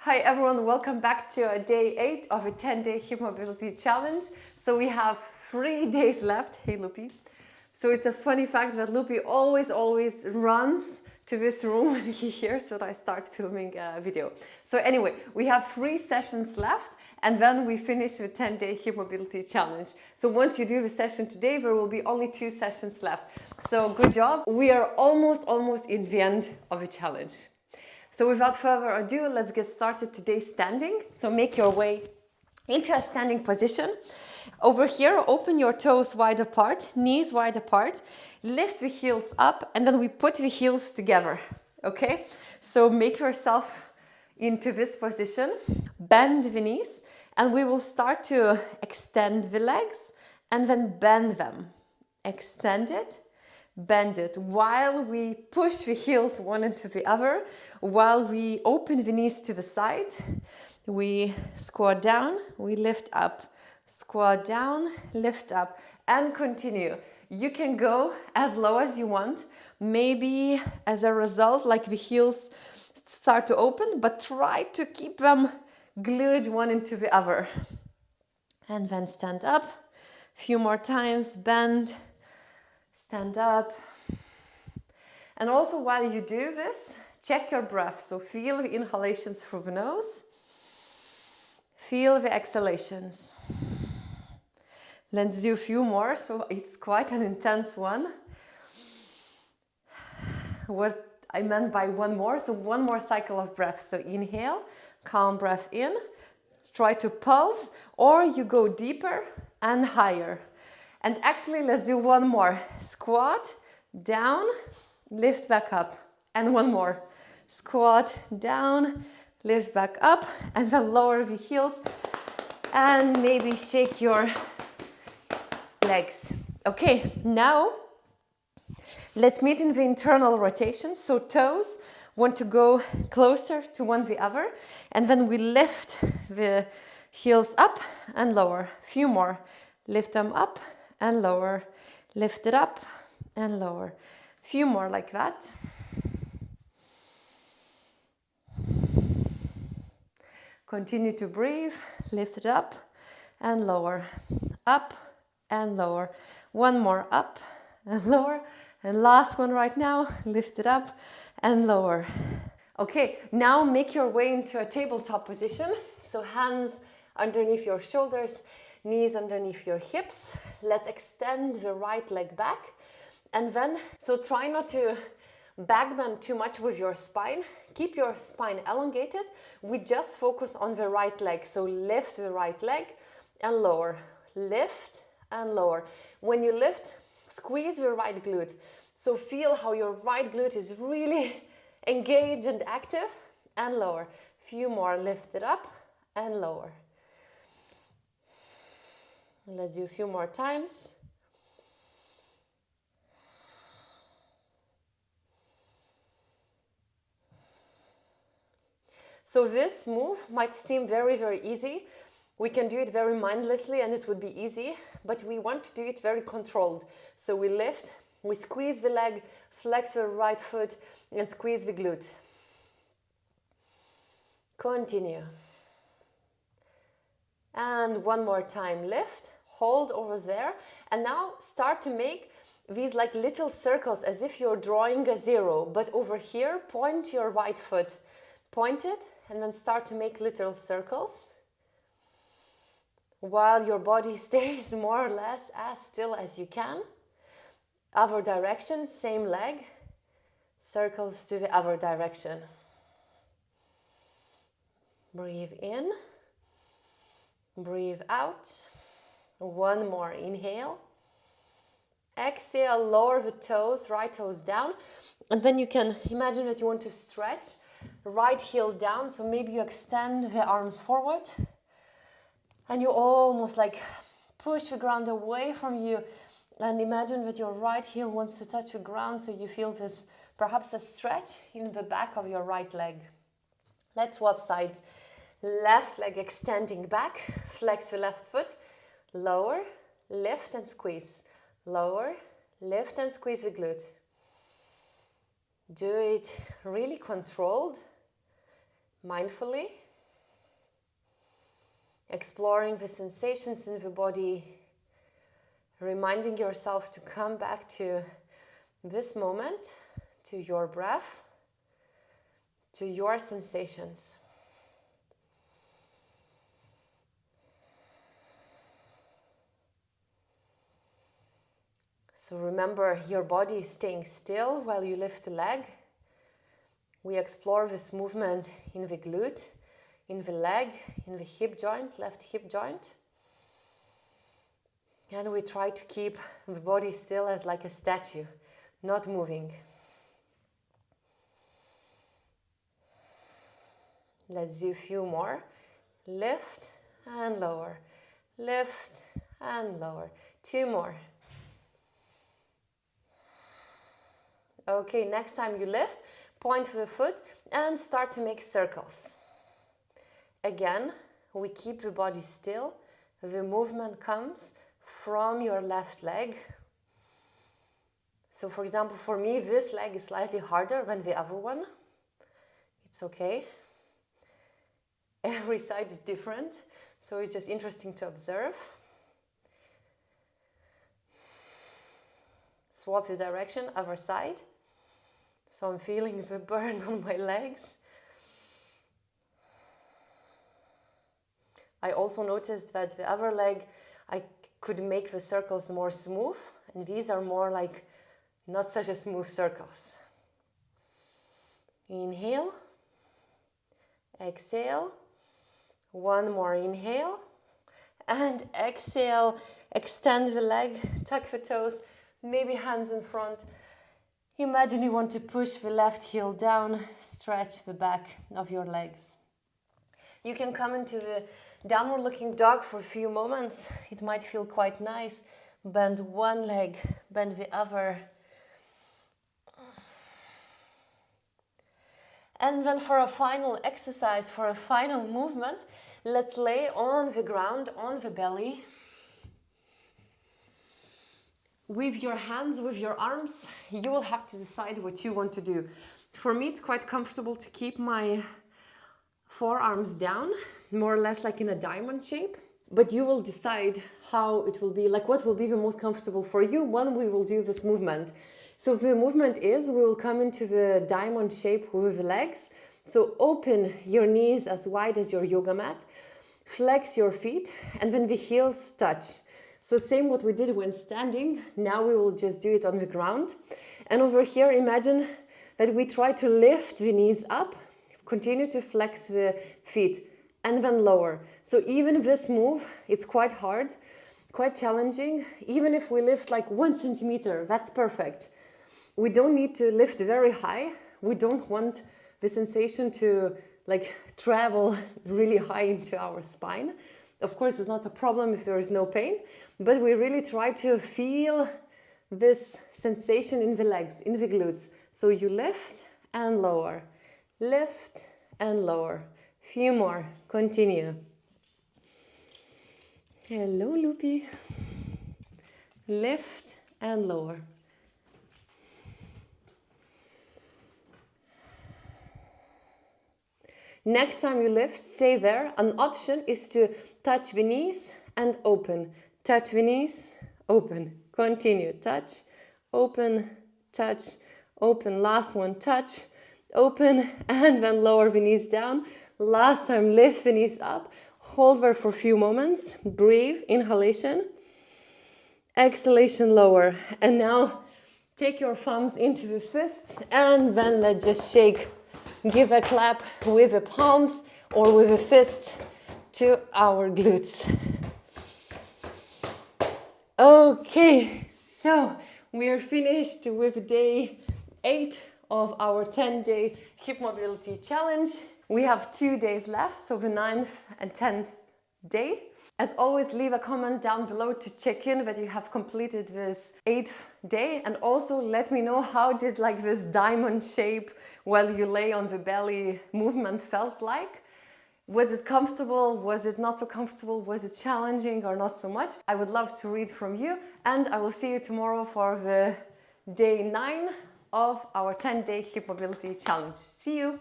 Hi everyone, welcome back to day 8 of a 10-day hip mobility challenge. So we have 3 days left. Hey Lupi. So it's a funny fact that Lupi always runs to this room when he hears that I start filming a video. So anyway, we have 3 sessions left and then we finish the 10-day hip mobility challenge. So once you do the session today, there will be only 2 sessions left. So good job. We are almost in the end of the challenge. So without further ado, let's get started today standing. So make your way into a standing position. Over here, open your toes wide apart, knees wide apart, lift the heels up, and then we put the heels together, okay? So make yourself into this position, bend the knees, and we will start to extend the legs and then bend them. Extend it. Bend it while we push the heels one into the other, while we open the knees to the side. We squat down, we lift up, squat down, lift up, and continue. You can go as low as you want. Maybe as a result, like the heels start to open, but try to keep them glued one into the other. And then stand up. A few more times, bend. Stand up. And also while you do this, check your breath. So feel the inhalations through the nose. Feel the exhalations. Let's do a few more. So it's quite an intense one. What I meant by one more, so one more cycle of breath. So inhale, calm breath in. Try to pulse, or you go deeper and higher. And actually, let's do one more. Squat, down, lift back up. And one more. Squat, down, lift back up. And then lower the heels. And maybe shake your legs. Okay, now let's meet in the internal rotation. So toes want to go closer to one the other. And then we lift the heels up and lower. Few more. Lift them up and lower, lift it up and lower. Few more like that. Continue to breathe, lift it up and lower, up and lower. One more, up and lower. And last one right now, lift it up and lower. Okay, now make your way into a tabletop position. So hands underneath your shoulders, knees underneath your hips. Let's extend the right leg back. And then, so try not to back bend too much with your spine. Keep your spine elongated. We just focus on the right leg. So lift the right leg and lower. Lift and lower. When you lift, squeeze the right glute. So feel how your right glute is really engaged and active, and lower. Few more, lift it up and lower. Let's do a few more times. So this move might seem very easy. We can do it very mindlessly and it would be easy, but we want to do it very controlled. So we lift, we squeeze the leg, flex the right foot and squeeze the glute. Continue. And one more time, lift. Hold over there, and now start to make these like little circles as if you're drawing a 0, but over here, point your right foot. Point it, and then start to make little circles while your body stays more or less as still as you can. Other direction, same leg, circles to the other direction. Breathe in, breathe out. One more, inhale. Exhale, lower the toes, right toes down. And then you can imagine that you want to stretch. Right heel down, so maybe you extend the arms forward. And you almost like push the ground away from you. And imagine that your right heel wants to touch the ground, so you feel this, perhaps a stretch in the back of your right leg. Let's swap sides. Left leg extending back, flex the left foot. Lower, lift and squeeze. Lower, lift and squeeze the glute. Do it really controlled, mindfully. exploring the sensations in the body, reminding yourself to come back to this moment, to your breath, to your sensations. So remember, your body is staying still while you lift the leg. We explore this movement in the glute, in the leg, in the hip joint, left hip joint. And we try to keep the body still as like a statue, not moving. Let's do a few more. Lift and lower. Lift and lower. 2 more. Okay, next time you lift, point the foot and start to make circles. Again, we keep the body still. The movement comes from your left leg. So for example, for me, this leg is slightly harder than the other one. It's okay. Every side is different, so it's just interesting to observe. Swap the direction, other side. So I'm feeling the burn on my legs. I also noticed that the other leg, I could make the circles more smooth, and these are more like not such a smooth circles. Inhale, exhale, 1 more inhale, and exhale, extend the leg, tuck the toes, maybe hands in front. Imagine you want to push the left heel down, stretch the back of your legs. You can come into the downward looking dog for a few moments. It might feel quite nice. Bend one leg, bend the other. And then for a final exercise, for a final movement, let's lay on the ground, on the belly. With your hands, with your arms, you will have to decide what you want to do. For me, it's quite comfortable to keep my forearms down, more or less like in a diamond shape. But you will decide how it will be, like what will be the most comfortable for you when we will do this movement. So the movement is, we will come into the diamond shape with the legs. So open your knees as wide as your yoga mat, flex your feet, and then the heels touch. So same what we did when standing, now we will just do it on the ground. And over here, imagine that we try to lift the knees up, continue to flex the feet, and then lower. So even this move, it's quite hard, quite challenging. Even if we lift like 1 centimeter, that's perfect. We don't need to lift very high. We don't want the sensation to like travel really high into our spine. Of course, it's not a problem if there is no pain, but we really try to feel this sensation in the legs, in the glutes. So you lift and lower, lift and lower. Few more, continue. Hello, Loopy. Lift and lower. Next time you lift, stay there. An option is to touch the knees and open. Touch the knees, open. Continue, touch, open, touch, open. Last one, touch, open, and then lower the knees down. Last time, lift the knees up. Hold there for a few moments. Breathe, inhalation. Exhalation, lower. And now take your thumbs into the fists and then let's just shake. Give a clap with the palms or with the fists to our glutes. Okay, so we are finished with day 8 of our 10-day hip mobility challenge. We have 2 days left, so the 9th and 10th day. As always, leave a comment down below to check in that you have completed this 8th day, and also let me know how did like this diamond shape while you lay on the belly movement felt like. Was it comfortable? Was it not so comfortable? Was it challenging or not so much? I would love to read from you, and I will see you tomorrow for the day 9 of our 10-day hip mobility challenge. See you!